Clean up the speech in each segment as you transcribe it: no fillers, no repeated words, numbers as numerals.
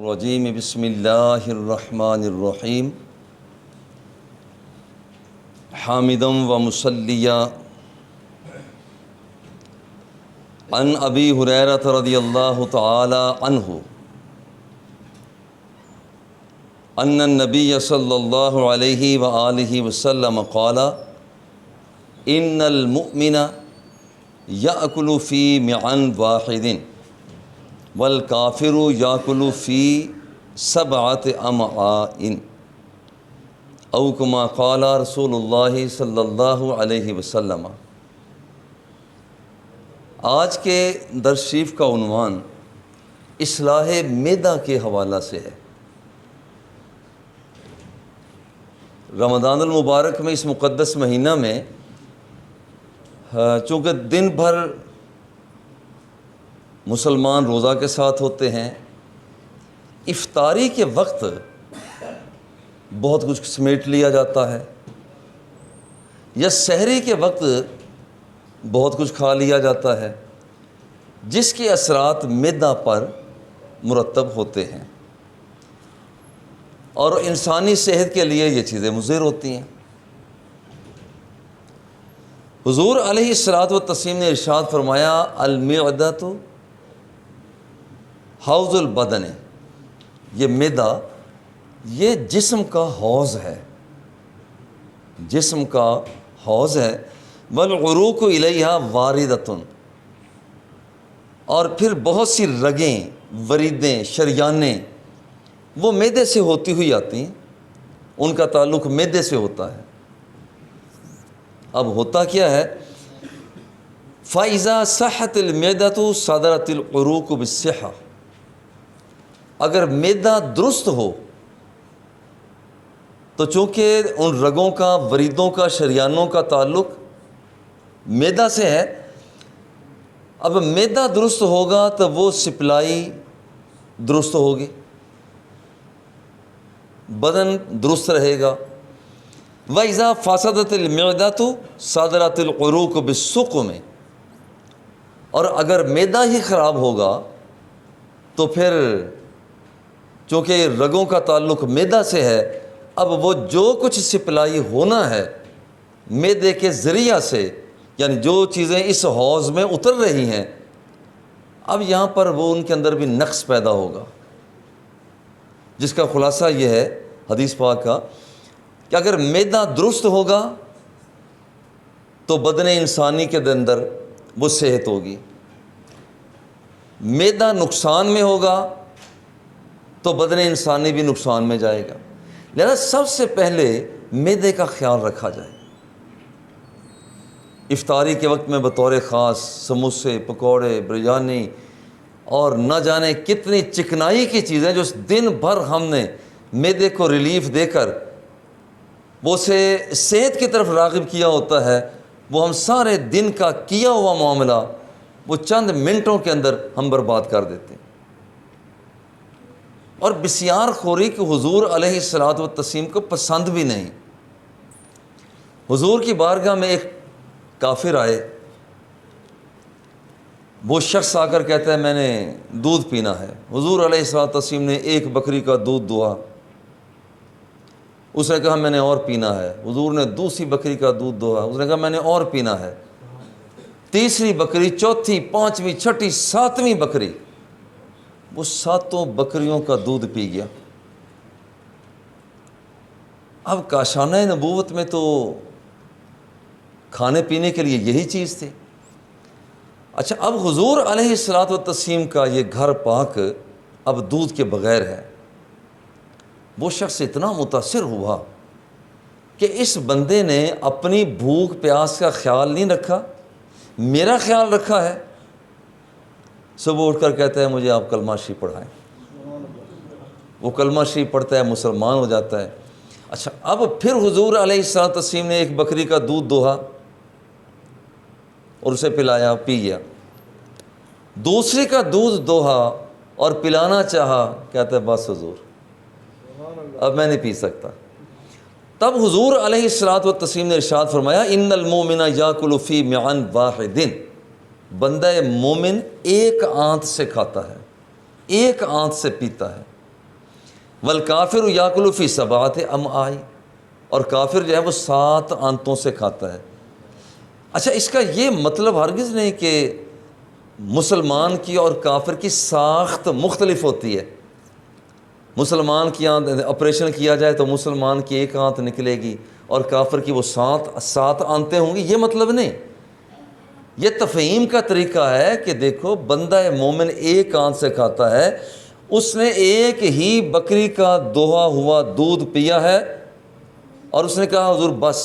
الرجیم بسم اللہ الرحمن الرحیم حامدا و مصلیا عن ابی ہریرہ رضی اللہ تعالی عنہ ان النبی صلی اللہ علیہ وآلہ وسلم قال ان المؤمن یأکل فی معن واحد والکافر یاکل فی سبعۃ امعاء او کما قال رسول اللہ صلی اللہ علیہ وسلم۔ آج کے درس شریف کا عنوان اصلاح معدہ کے حوالہ سے ہے۔ رمضان المبارک میں اس مقدس مہینہ میں چونکہ دن بھر مسلمان روزہ کے ساتھ ہوتے ہیں، افطاری کے وقت بہت کچھ سمیٹ لیا جاتا ہے، یا سحری کے وقت بہت کچھ کھا لیا جاتا ہے، جس کے اثرات معدہ پر مرتب ہوتے ہیں اور انسانی صحت کے لیے یہ چیزیں مضر ہوتی ہیں۔ حضور علیہ الصلوۃ والتسلیم نے ارشاد فرمایا المعدۃ حوض البدن، یہ معدہ یہ جسم کا حوض ہے، جسم کا حوض ہے۔ والعروق الیہا واردۃ، اور پھر بہت سی رگیں، وریدیں، شریانیں وہ معدے سے ہوتی ہوئی آتی ہیں، ان کا تعلق معدے سے ہوتا ہے۔ اب ہوتا کیا ہے؟ فَإِذَا صَحَّتِ الْمِعْدَةُ صَدَرَتِ الْعُرُوقُ بِالصِّحَّةِ، اگر معدہ درست ہو تو چونکہ ان رگوں کا، وریدوں کا، شریانوں کا تعلق معدہ سے ہے، اب معدہ درست ہوگا تو وہ سپلائی درست ہوگی، بدن درست رہے گا۔ وَإِذَا فَسَدَتِ الْمِعْدَةُ صَدَرَتِ الْعُرُوقُ بِالسُّقْمِ، اور اگر معدہ ہی خراب ہوگا تو پھر چونکہ رگوں کا تعلق معدہ سے ہے، اب وہ جو کچھ سپلائی ہونا ہے معدے کے ذریعہ سے، یعنی جو چیزیں اس حوض میں اتر رہی ہیں، اب یہاں پر وہ ان کے اندر بھی نقص پیدا ہوگا، جس کا خلاصہ یہ ہے حدیث پاک کا کہ اگر معدہ درست ہوگا تو بدن انسانی کے اندر وہ صحت ہوگی، معدہ نقصان میں ہوگا تو بدن انسانی بھی نقصان میں جائے گا۔ لہذا سب سے پہلے معدے کا خیال رکھا جائے۔ افطاری کے وقت میں بطور خاص سموسے، پکوڑے، بریانی اور نہ جانے کتنی چکنائی کی چیزیں جو دن بھر ہم نے معدے کو ریلیف دے کر وہ سے صحت کی طرف راغب کیا ہوتا ہے، وہ ہم سارے دن کا کیا ہوا معاملہ وہ چند منٹوں کے اندر ہم برباد کر دیتے ہیں۔ اور بسیار خوری کہ حضور علیہ الصلوۃ والتسلیم کو پسند بھی نہیں۔ حضور کی بارگاہ میں ایک کافر آئے، وہ شخص آ کر کہتا ہے میں نے دودھ پینا ہے۔ حضور علیہ الصلوۃ والتسلیم نے ایک بکری کا دودھ دہا، اس نے کہا میں نے اور پینا ہے۔ حضور نے دوسری بکری کا دودھ دہا، اس نے کہا میں نے اور پینا ہے۔ تیسری بکری، چوتھی، پانچویں، چھٹی، ساتویں بکری، وہ ساتوں بکریوں کا دودھ پی گیا۔ اب کاشانہ نبوت میں تو کھانے پینے کے لیے یہی چیز تھی۔ اچھا، اب حضور علیہ الصلوۃ والتسلیم کا یہ گھر پاک اب دودھ کے بغیر ہے۔ وہ شخص اتنا متاثر ہوا کہ اس بندے نے اپنی بھوک پیاس کا خیال نہیں رکھا، میرا خیال رکھا ہے۔ صبح اٹھ کر کہتا ہے مجھے آپ کلمہ شریف پڑھائیں، وہ کلمہ شریف پڑھتا ہے، مسلمان ہو جاتا ہے۔ اچھا، اب پھر حضور علیہ الصلوۃ والتسلیم نے ایک بکری کا دودھ دوہا اور اسے پلایا، پی گیا۔ دوسری کا دودھ دوہا اور پلانا چاہا، کہتا ہے بس حضور اب میں نہیں پی سکتا۔ تب حضور علیہ الصلوۃ والتسلیم نے ارشاد فرمایا ان المؤمن یاکل فی معن واحد، بندہ مومن ایک آنت سے کھاتا ہے، ایک آنت سے پیتا ہے۔ والکافر یاکل فی سبعۃ امعاء، اور کافر جو ہے وہ 7 آنتوں سے کھاتا ہے۔ اچھا، اس کا یہ مطلب ہرگز نہیں کہ مسلمان کی اور کافر کی ساخت مختلف ہوتی ہے۔ مسلمان کی آنت آپریشن کیا جائے تو مسلمان کی 1 آنت نکلے گی اور کافر کی وہ 7 آنتیں ہوں گی، یہ مطلب نہیں۔ یہ تفہیم کا طریقہ ہے کہ دیکھو، بندہ مومن 1 آنت سے کھاتا ہے، اس نے ایک ہی بکری کا دوہا ہوا دودھ پیا ہے اور اس نے کہا حضور بس۔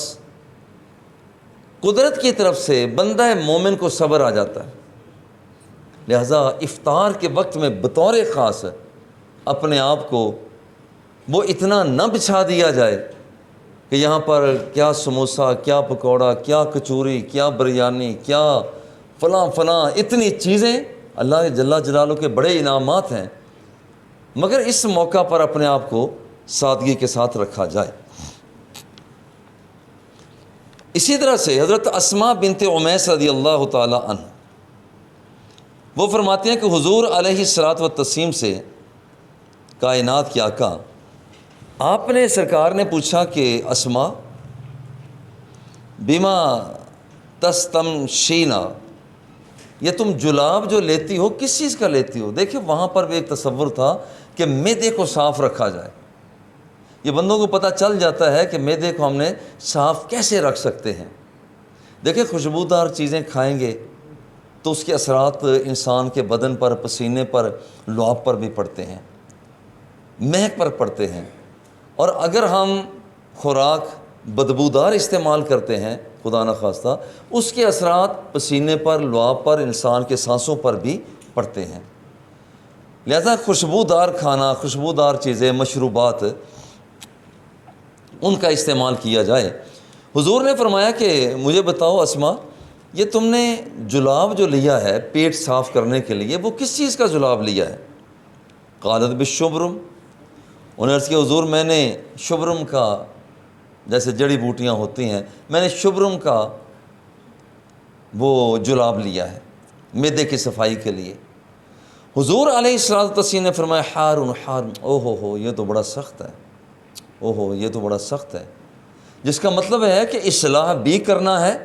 قدرت کی طرف سے بندہ مومن کو صبر آ جاتا ہے، لہذا افطار کے وقت میں بطور خاص اپنے آپ کو وہ اتنا نہ بچھا دیا جائے کہ یہاں پر کیا سموسا، کیا پکوڑا، کیا کچوری، کیا بریانی، کیا فلاں فلاں، اتنی چیزیں۔ اللہ جل جلالہ کے بڑے انعامات ہیں، مگر اس موقع پر اپنے آپ کو سادگی کے ساتھ رکھا جائے۔ اسی طرح سے حضرت اسماء بنت عمیس رضی اللہ تعالی عنہ، وہ فرماتے ہیں کہ حضور علیہ الصلوۃ والتسلیم سے کائنات کے آقا، آپ نے سرکار نے پوچھا کہ اسماء بما تستمشینا، یہ تم جلاب جو لیتی ہو کس چیز کا لیتی ہو؟ دیکھیں وہاں پر بھی ایک تصور تھا کہ معدے کو صاف رکھا جائے۔ یہ بندوں کو پتہ چل جاتا ہے کہ معدے کو ہم نے صاف کیسے رکھ سکتے ہیں۔ دیکھیں خوشبودار چیزیں کھائیں گے تو اس کے اثرات انسان کے بدن پر، پسینے پر، لعاب پر بھی پڑتے ہیں، مہک پر پڑتے ہیں۔ اور اگر ہم خوراک بدبودار استعمال کرتے ہیں خدا نخواستہ، اس کے اثرات پسینے پر، لعاب پر، انسان کے سانسوں پر بھی پڑتے ہیں۔ لہذا خوشبودار کھانا، خوشبودار چیزیں، مشروبات، ان کا استعمال کیا جائے۔ حضور نے فرمایا کہ مجھے بتاؤ اسماء، یہ تم نے جلاب جو لیا ہے پیٹ صاف کرنے کے لیے، وہ کس چیز کا جلاب لیا ہے؟ قالت بالشبرم، انہوں نے عرض کیا حضور میں نے شبرم کا، جیسے جڑی بوٹیاں ہوتی ہیں، میں نے شبرم کا وہ جلاب لیا ہے معدے کی صفائی کے لیے۔ حضور علیہ الصلوۃ والتسلیم نے فرمایا حارن حارن، او ہو یہ تو بڑا سخت ہے، او ہو یہ تو بڑا سخت ہے، جس کا مطلب ہے کہ اصلاح بھی کرنا ہے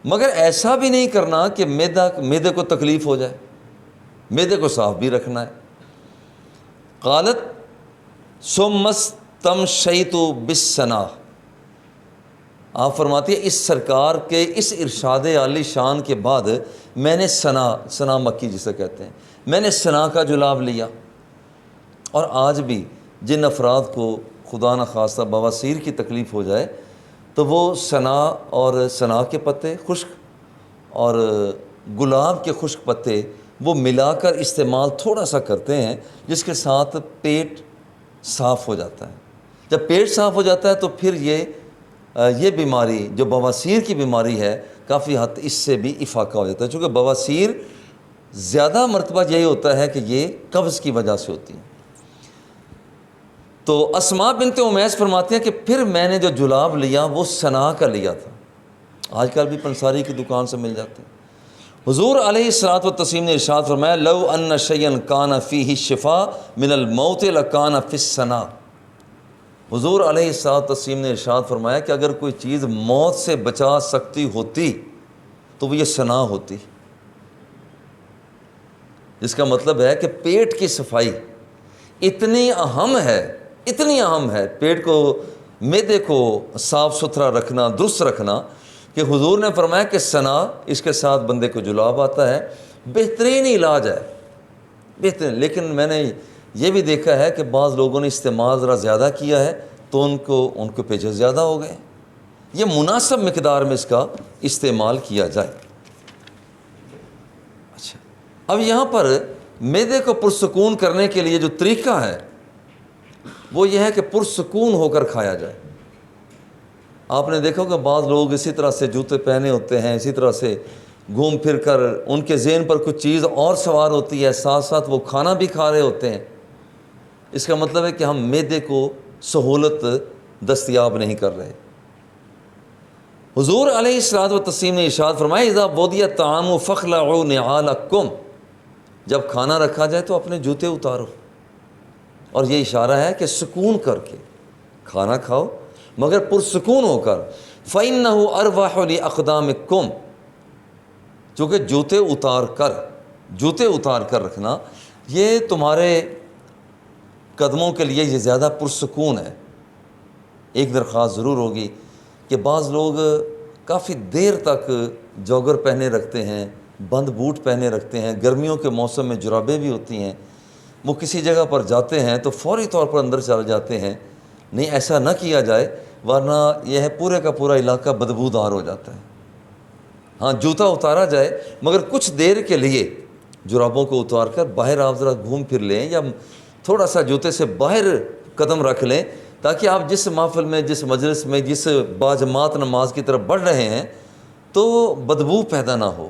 مگر ایسا بھی نہیں کرنا کہ معدے کو تکلیف ہو جائے، معدے کو صاف بھی رکھنا ہے۔ قالت ثم استمشیت بالسنا، آپ فرماتی ہے اس سرکار کے اس ارشاد عالی شان کے بعد میں نے سنا مکی جسے کہتے ہیں، میں نے سنا کا جلاب لیا۔ اور آج بھی جن افراد کو خدا نخواستہ بواسیر کی تکلیف ہو جائے تو وہ سنا اور سنا کے پتے خشک اور گلاب کے خشک پتے وہ ملا کر استعمال تھوڑا سا کرتے ہیں، جس کے ساتھ پیٹ صاف ہو جاتا ہے۔ جب پیٹ صاف ہو جاتا ہے تو پھر یہ بیماری جو بواسیر کی بیماری ہے کافی حد اس سے بھی افاقہ ہو جاتا ہے، چونکہ بواسیر زیادہ مرتبہ یہی ہوتا ہے کہ یہ قبض کی وجہ سے ہوتی ہے۔ تو اسماء بنت عمیس فرماتے ہیں کہ پھر میں نے جو جلاب لیا وہ سنا کا لیا تھا، آج کل بھی پنساری کی دکان سے مل جاتے ہیں۔ حضور علیہ الصلوۃ والتسلیم نے ارشاد فرمایا لو ان شیئا کان فیہ شفاء من الموت لکان فی السنا، حضور علیہ الصلوۃ والتسلیم نے ارشاد فرمایا کہ اگر کوئی چیز موت سے بچا سکتی ہوتی تو وہ یہ سنا ہوتی، جس کا مطلب ہے کہ پیٹ کی صفائی اتنی اہم ہے، پیٹ کو، معدے کو صاف ستھرا رکھنا، درست رکھنا، کہ حضور نے فرمایا کہ سنا، اس کے ساتھ بندے کو جلاب آتا ہے، بہترین علاج ہے، بہترین۔ لیکن میں نے یہ بھی دیکھا ہے کہ بعض لوگوں نے استعمال ذرا زیادہ کیا ہے تو ان کو پیچھے زیادہ ہو گئے۔ یہ مناسب مقدار میں اس کا استعمال کیا جائے۔ اچھا، اب یہاں پر معدے کو پرسکون کرنے کے لیے جو طریقہ ہے وہ یہ ہے کہ پرسکون ہو کر کھایا جائے۔ آپ نے دیکھا کہ بعض لوگ اسی طرح سے جوتے پہنے ہوتے ہیں، اسی طرح سے گھوم پھر کر ان کے ذہن پر کچھ چیز اور سوار ہوتی ہے، ساتھ ساتھ وہ کھانا بھی کھا رہے ہوتے ہیں۔ اس کا مطلب ہے کہ ہم معدے کو سہولت دستیاب نہیں کر رہے۔ حضور علیہ الصلوۃ والتسلیم نے ارشاد فرمایا اذا وضع الطعام فاخلعوا نعالکم، جب کھانا رکھا جائے تو اپنے جوتے اتارو۔ اور یہ اشارہ ہے کہ سکون کر کے کھانا کھاؤ، مگر پرسکون ہو کر۔ فَإِنَّهُ أَرْوَحُ لِأَقْدَامِكُمْ، چونکہ جوتے اتار کر رکھنا یہ تمہارے قدموں کے لیے یہ زیادہ پرسکون ہے۔ ایک درخواست ضرور ہوگی کہ بعض لوگ کافی دیر تک جوگر پہنے رکھتے ہیں، بند بوٹ پہنے رکھتے ہیں، گرمیوں کے موسم میں جرابیں بھی ہوتی ہیں، وہ کسی جگہ پر جاتے ہیں تو فوری طور پر اندر چل جاتے ہیں۔ نہیں، ایسا نہ کیا جائے، ورنہ یہ ہے پورے کا پورا علاقہ بدبودار ہو جاتا ہے۔ ہاں، جوتا اتارا جائے، مگر کچھ دیر کے لیے جرابوں کو اتار کر باہر آپ ذرا گھوم پھر لیں، یا تھوڑا سا جوتے سے باہر قدم رکھ لیں، تاکہ آپ جس محفل میں، جس مجلس میں، جس باجماعت نماز کی طرف بڑھ رہے ہیں تو بدبو پیدا نہ ہو،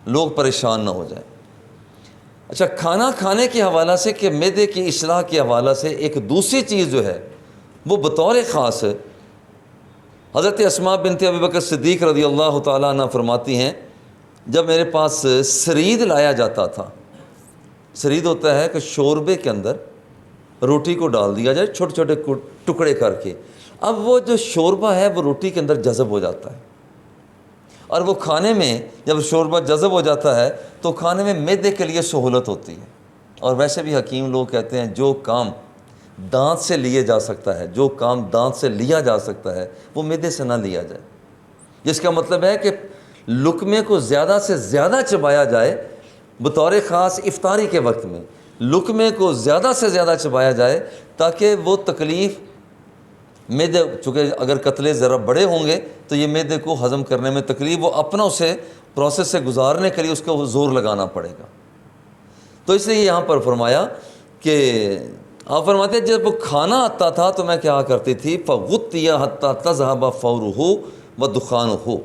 لوگ پریشان نہ ہو جائیں۔ اچھا، کھانا کھانے کے حوالہ سے کہ معدے کی اصلاح کے حوالہ سے ایک دوسری چیز جو ہے وہ بطور خاص حضرت اسماء بنت ابی بکر صدیق رضی اللہ تعالیٰ عنہ فرماتی ہیں، جب میرے پاس سرید لایا جاتا تھا، سرید ہوتا ہے کہ شوربے کے اندر روٹی کو ڈال دیا جائے چھوٹے چھوٹے ٹکڑے کر کے، اب وہ جو شوربہ ہے وہ روٹی کے اندر جذب ہو جاتا ہے، اور وہ کھانے میں جب شوربہ جذب ہو جاتا ہے تو کھانے میں معدے کے لیے سہولت ہوتی ہے۔ اور ویسے بھی حکیم لوگ کہتے ہیں جو کام دانت سے لیے جا سکتا ہے، جو کام دانت سے لیا جا سکتا ہے وہ معدے سے نہ لیا جائے، جس کا مطلب ہے کہ لقمے کو زیادہ سے زیادہ چبایا جائے، بطور خاص افطاری کے وقت میں لقمے کو زیادہ سے زیادہ چبایا جائے، تاکہ وہ تکلیف معدے، چونکہ اگر قتلے ذرا بڑے ہوں گے تو یہ معدے کو ہضم کرنے میں تکلیف، وہ اپنا اسے پروسیس سے گزارنے کے لیے اس کو زور لگانا پڑے گا۔ تو اس لیے یہاں پر فرمایا کہ آپ فرماتے ہیں جب وہ کھانا آتا تھا تو میں کیا کرتی تھی، فغطی حتی تذهب فورہ ودخانہ،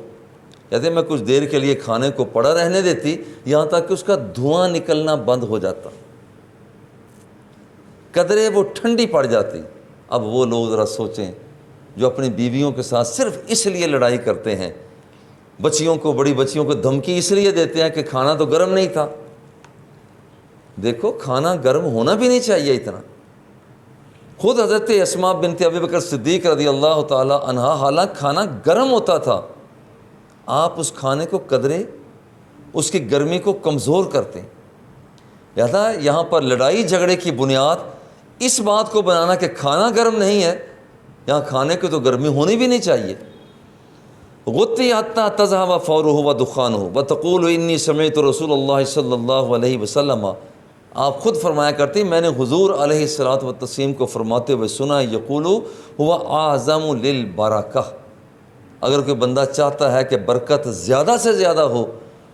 کہتے ہیں میں کچھ دیر کے لیے کھانے کو پڑا رہنے دیتی یہاں تک کہ اس کا دھواں نکلنا بند ہو جاتا، قدرے وہ ٹھنڈی پڑ جاتی۔ اب وہ لوگ ذرا سوچیں جو اپنی بیویوں کے ساتھ صرف اس لیے لڑائی کرتے ہیں، بچیوں کو، بڑی بچیوں کو دھمکی اس لیے دیتے ہیں کہ کھانا تو گرم نہیں تھا۔ دیکھو، کھانا گرم ہونا بھی نہیں چاہیے اتنا۔ خود حضرت اسماء بنت ابی بکر صدیق رضی اللہ تعالی عنہا، حالانکہ کھانا گرم ہوتا تھا، آپ اس کھانے کو قدرے اس کی گرمی کو کمزور کرتے ہیں۔ لہذا یہاں پر لڑائی جھگڑے کی بنیاد اس بات کو بنانا کہ کھانا گرم نہیں ہے، یہاں کھانے کی تو گرمی ہونی بھی نہیں چاہیے۔ غطی حتی تذهب فورہ ودخانہ وتقول انی سمعت رسول اللہ صلی اللہ علیہ وسلم، آپ خود فرمایا کرتی میں نے حضور علیہ الصلوۃ والتسلیم کو فرماتے ہوئے سنا، یقول هو اعظم للبرکہ، اگر کوئی بندہ چاہتا ہے کہ برکت زیادہ سے زیادہ ہو،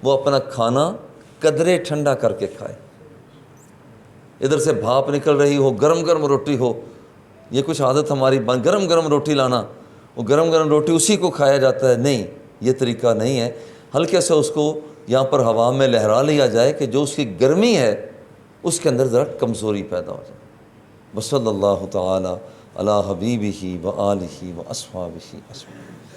وہ اپنا کھانا قدرے ٹھنڈا کر کے کھائے۔ ادھر سے بھاپ نکل رہی ہو، گرم گرم روٹی ہو، یہ کچھ عادت ہماری گرم گرم روٹی لانا، وہ گرم گرم روٹی اسی کو کھایا جاتا ہے، نہیں، یہ طریقہ نہیں ہے۔ ہلکے سے اس کو یہاں پر ہوا میں لہرا لیا جائے کہ جو اس کی گرمی ہے اس کے اندر ذرا کمزوری پیدا ہو جائے۔ وصلی اللہ تعالی علی حبیبہ و آلہ و اصحابہ اجمعین۔